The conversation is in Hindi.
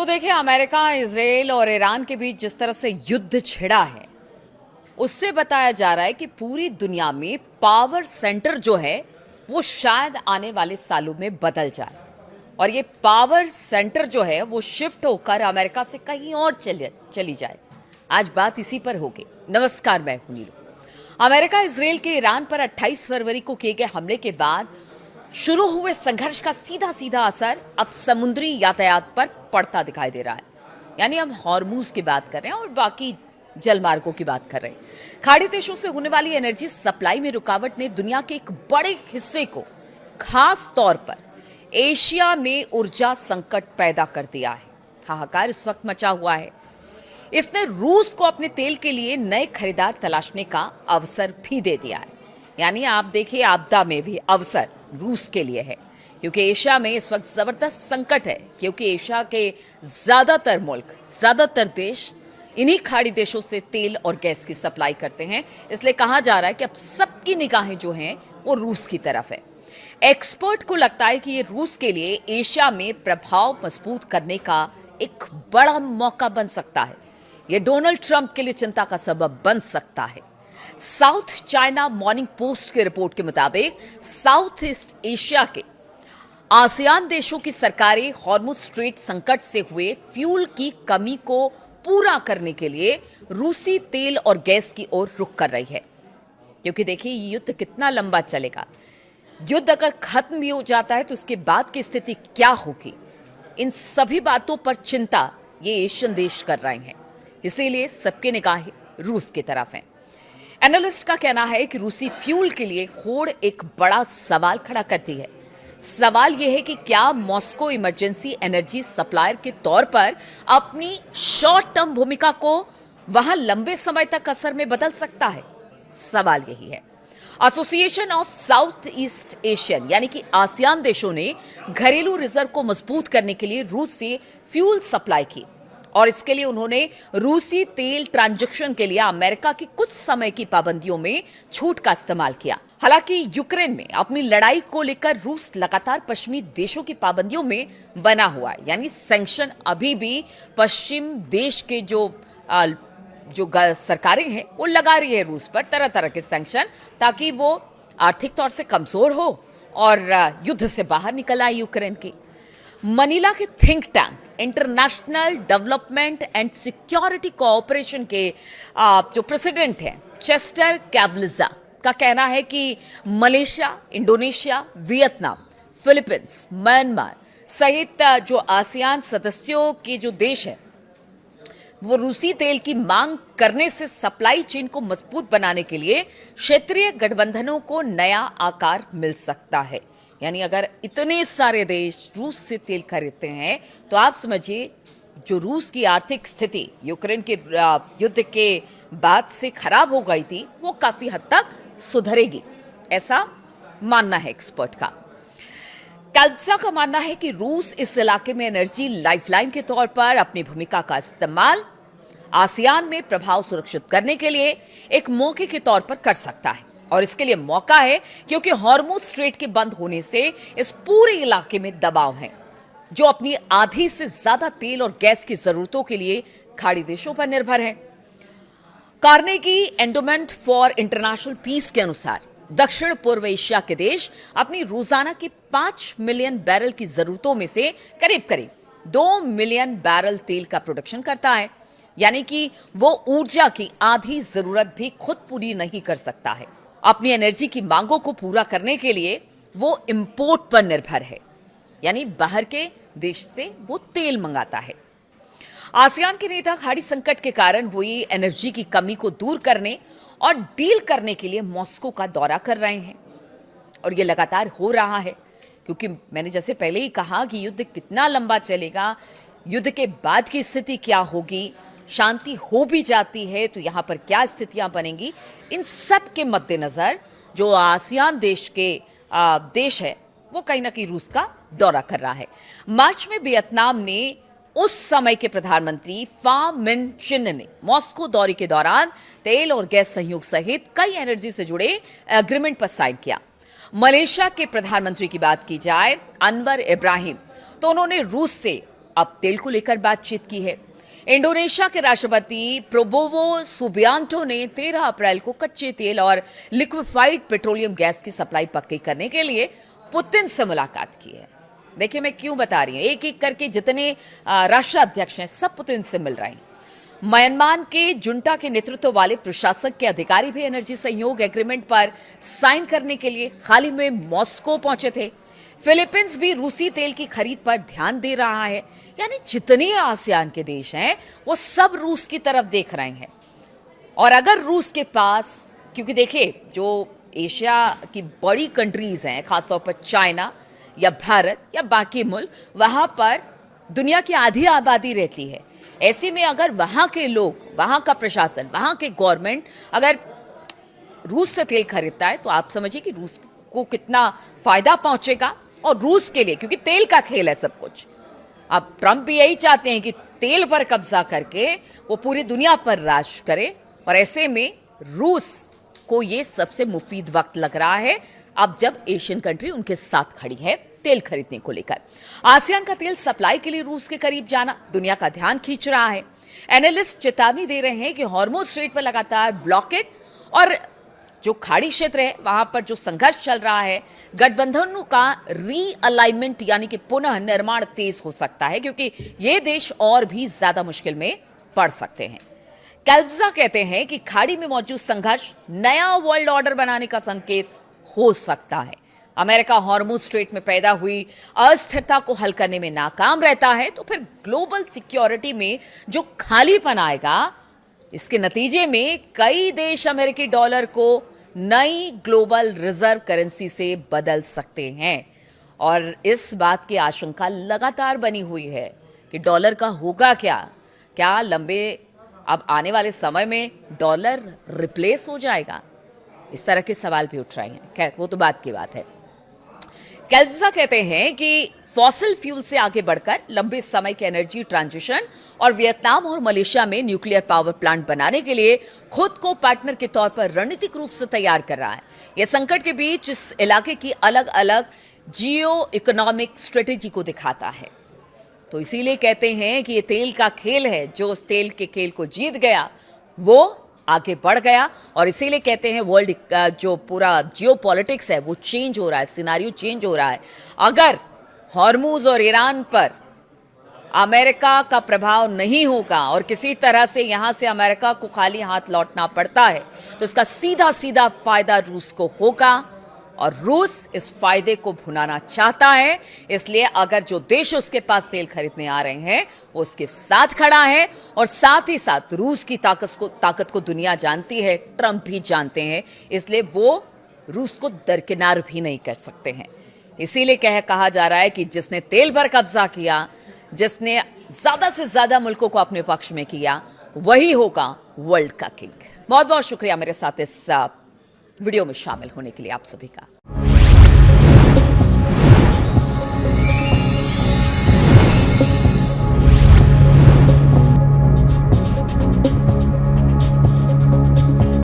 तो देखिए, अमेरिका, इजराइल और ईरान के बीच जिस तरह से युद्ध छिड़ा है, उससे बताया जा रहा है कि पूरी दुनिया में पावर सेंटर जो है वो शायद आने वाले सालों में बदल जाए और ये पावर सेंटर जो है वो शिफ्ट होकर अमेरिका से कहीं और चली जाए। आज बात इसी पर होगी। नमस्कार, मैं हूं नीलू। अमेरिका इजराइल के ईरान पर 28 फरवरी को किए गए हमले के बाद शुरू हुए संघर्ष का सीधा सीधा असर अब समुद्री यातायात पर पड़ता दिखाई दे रहा है। यानी हम हॉर्मूज की बात कर रहे हैं और बाकी जलमार्गों की बात कर रहे हैं। खाड़ी देशों से होने वाली एनर्जी सप्लाई में रुकावट ने दुनिया के एक बड़े हिस्से को, खास तौर पर एशिया में ऊर्जा संकट पैदा कर दिया है। हाहाकार इस वक्त मचा हुआ है। इसने रूस को अपने तेल के लिए नए खरीदार तलाशने का अवसर भी दे दिया है। यानी आप देखिए, आपदा में भी अवसर रूस के लिए है, क्योंकि एशिया में इस वक्त जबरदस्त संकट है, क्योंकि एशिया के ज्यादातर मुल्क, ज्यादातर देश इन्हीं खाड़ी देशों से तेल और गैस की सप्लाई करते हैं। इसलिए कहा जा रहा है कि अब सबकी निगाहें जो हैं वो रूस की तरफ है। एक्सपर्ट को लगता है कि ये रूस के लिए एशिया में प्रभाव मजबूत करने का एक बड़ा मौका बन सकता है। ये डोनाल्ड ट्रंप के लिए चिंता का सबब बन सकता है। साउथ चाइना मॉर्निंग पोस्ट की रिपोर्ट के मुताबिक साउथ ईस्ट एशिया के आसियान देशों की सरकारें हॉर्मुज स्ट्रेट संकट से हुए फ्यूल की कमी को पूरा करने के लिए रूसी तेल और गैस की ओर रुख कर रही है। क्योंकि देखिए, ये युद्ध कितना लंबा चलेगा। युद्ध अगर खत्म भी हो जाता है तो इसके बाद की स्थिति क्या होगी, इन सभी बातों पर चिंता ये एशियन देश कर रहे हैं। इसीलिए सबकी निगाहें रूस की तरफ हैं। एनालिस्ट का कहना है कि रूसी फ्यूल के लिए होड़ एक बड़ा सवाल खड़ा करती है। सवाल यह है कि क्या मॉस्को इमरजेंसी एनर्जी सप्लायर के तौर पर अपनी शॉर्ट टर्म भूमिका को वहां लंबे समय तक असर में बदल सकता है। सवाल यही है। Association of south east Asian यानी कि आसियान देशों ने घरेलू रिजर्व को मजबूत करने के लिए रूस से फ्यूल सप्लाई की और इसके लिए उन्होंने रूसी तेल ट्रांजैक्शन के लिए अमेरिका की कुछ समय की पाबंदियों में छूट का इस्तेमाल किया। हालांकि यूक्रेन में अपनी लड़ाई को लेकर रूस लगातार पश्चिमी देशों की पाबंदियों में बना हुआ है। यानी सैंक्शन अभी भी पश्चिम देश के जो सरकारें हैं वो लगा रही है रूस पर तरह तरह के सैंक्शन, ताकि वो आर्थिक तौर से कमजोर हो और युद्ध से बाहर निकल आए यूक्रेन की। मनीला के think tank international development and security cooperation के जो प्रेसिडेंट हैं चेस्टर कैबलिजा का कहना है कि Malaysia, Indonesia, Vietnam, Philippines, Myanmar सहित जो आसियान सदस्यों के जो देश है वो रूसी तेल की मांग करने से सप्लाई चेन को मजबूत बनाने के लिए क्षेत्रीय गठबंधनों को नया आकार मिल सकता है। यानी अगर इतने सारे देश रूस से तेल खरीदते हैं तो आप समझिए, जो रूस की आर्थिक स्थिति यूक्रेन के युद्ध के बाद से खराब हो गई थी वो काफी हद तक सुधरेगी, ऐसा मानना है एक्सपर्ट का। कैल्पसा का मानना है कि रूस इस इलाके में एनर्जी लाइफलाइन के तौर पर अपनी भूमिका का इस्तेमाल आसियान में प्रभाव सुरक्षित करने के लिए एक मौके के तौर पर कर सकता है। और इसके लिए मौका है क्योंकि हॉर्मुज स्ट्रेट के बंद होने से इस पूरे इलाके में दबाव है, जो अपनी आधी से ज्यादा तेल और गैस की जरूरतों के लिए खाड़ी देशों पर निर्भर है। Carnegie Endowment for International Peace के अनुसार दक्षिण पूर्व एशिया के देश अपनी रोजाना की 5 मिलियन बैरल की जरूरतों में से करीब करीब 2 मिलियन बैरल तेल का प्रोडक्शन करता है। यानी कि वो ऊर्जा की आधी जरूरत भी खुद पूरी नहीं कर सकता है। अपनी एनर्जी की मांगों को पूरा करने के लिए वो इंपोर्ट पर निर्भर है, यानी बाहर के देश से वो तेल मंगाता है। आसियान के नेता खाड़ी संकट के कारण हुई एनर्जी की कमी को दूर करने और डील करने के लिए मॉस्को का दौरा कर रहे हैं और ये लगातार हो रहा है, क्योंकि मैंने जैसे पहले ही कहा कि युद्ध कितना लंबा चलेगा, युद्ध के बाद की स्थिति क्या होगी, शांति हो भी जाती है तो यहां पर क्या स्थितियां बनेंगी, इन सब के मद्देनजर जो आसियान देश के देश है वो कहीं ना कहीं रूस का दौरा कर रहा है। मार्च में वियतनाम ने उस समय के प्रधानमंत्री फाम मिन चिन ने मॉस्को दौरे के दौरान तेल और गैस सहयोग सहित कई एनर्जी से जुड़े एग्रीमेंट पर साइन किया। मलेशिया के प्रधानमंत्री की बात की जाए, अनवर इब्राहिम, तो उन्होंने रूस से अब तेल को लेकर बातचीत की है। इंडोनेशिया के राष्ट्रपति प्रोबोवो सुबियांटो ने 13 अप्रैल को कच्चे तेल और लिक्विफाइड पेट्रोलियम गैस की सप्लाई पक्की करने के लिए पुतिन से मुलाकात की है। देखिए मैं क्यों बता रही हूं, एक एक करके जितने राष्ट्राध्यक्ष हैं सब पुतिन से मिल रहे हैं। म्यांमार के जुंटा के नेतृत्व वाले प्रशासक के अधिकारी भी एनर्जी सहयोग एग्रीमेंट पर साइन करने के लिए हाल ही में मॉस्को पहुंचे थे। फिलीपींस भी रूसी तेल की खरीद पर ध्यान दे रहा है। यानी जितने आसियान के देश हैं वो सब रूस की तरफ देख रहे हैं। और अगर रूस के पास, क्योंकि देखिए जो एशिया की बड़ी कंट्रीज हैं, खासतौर पर चाइना या भारत या बाकी मुल्क, वहां पर दुनिया की आधी आबादी रहती है। ऐसे में अगर वहां के लोग, वहां का प्रशासन, वहां के गवर्नमेंट अगर रूस से तेल खरीदता है तो आप समझिए कि रूस को कितना फायदा पहुंचेगा। और रूस के लिए, क्योंकि तेल का खेल है सब कुछ, अब ट्रंप भी यही चाहते हैं कि तेल पर कब्जा करके वो पूरी दुनिया पर राज करे। और ऐसे में रूस को ये सबसे मुफीद वक्त लग रहा है अब जब एशियन कंट्री उनके साथ खड़ी है तेल खरीदने को लेकर। आसियान का तेल सप्लाई के लिए रूस के करीब जाना दुनिया का ध्यान खींच रहा है। एनालिस्ट चेतावनी दे रहे हैं कि हॉर्मुज स्ट्रेट पर लगातार ब्लॉकेड और जो खाड़ी क्षेत्र है वहां पर जो संघर्ष चल रहा है, गठबंधनों का रीअलाइनमेंट यानी कि पुनः निर्माण तेज हो सकता है, क्योंकि ये देश और भी ज्यादा मुश्किल में पड़ सकते हैं। कैल्ब्जा कहते हैं कि खाड़ी में मौजूद संघर्ष नया वर्ल्ड ऑर्डर बनाने का संकेत हो सकता है। अमेरिका हॉर्मुज स्ट्रेट में पैदा हुई अस्थिरता को हल करने में नाकाम रहता है तो फिर ग्लोबल सिक्योरिटी में जो खालीपन आएगा, इसके नतीजे में कई देश अमेरिकी डॉलर को नई ग्लोबल रिजर्व करेंसी से बदल सकते हैं। और इस बात की आशंका लगातार बनी हुई है कि डॉलर का होगा क्या लंबे अब आने वाले समय में डॉलर रिप्लेस हो जाएगा? इस तरह के सवाल भी उठ रहे हैं। खैर वो तो बात की बात है। कैल्ब्जा कहते हैं कि फॉसिल फ्यूल से आगे बढ़कर लंबे समय के एनर्जी ट्रांजिशन और वियतनाम और मलेशिया में न्यूक्लियर पावर प्लांट बनाने के लिए खुद को पार्टनर के तौर पर रणनीतिक रूप से तैयार कर रहा है। यह संकट के बीच इस इलाके की अलग अलग जियो इकोनॉमिक स्ट्रेटेजी को दिखाता है। तो इसीलिए कहते हैं कि ये तेल का खेल है, जो उस तेल के खेल को जीत गया वो आगे बढ़ गया। और इसीलिए कहते हैं वर्ल्ड जो पूरा जियो पॉलिटिक्स है वो चेंज हो रहा है, सिनारियो चेंज हो रहा है। अगर हॉर्मुज और ईरान पर अमेरिका का प्रभाव नहीं होगा और किसी तरह से यहां से अमेरिका को खाली हाथ लौटना पड़ता है तो इसका सीधा सीधा फायदा रूस को होगा। और रूस इस फायदे को भुनाना चाहता है, इसलिए अगर जो देश उसके पास तेल खरीदने आ रहे हैं वो उसके साथ खड़ा है। और साथ ही साथ रूस की ताकत को दुनिया जानती है, ट्रंप भी जानते हैं, इसलिए वो रूस को दरकिनार भी नहीं कर सकते हैं। इसीलिए कहा जा रहा है कि जिसने तेल पर कब्जा किया, जिसने ज्यादा से ज्यादा मुल्कों को अपने पक्ष में किया, वही होगा वर्ल्ड का किंग। बहुत बहुत शुक्रिया मेरे साथ इस वीडियो में शामिल होने के लिए आप सभी का।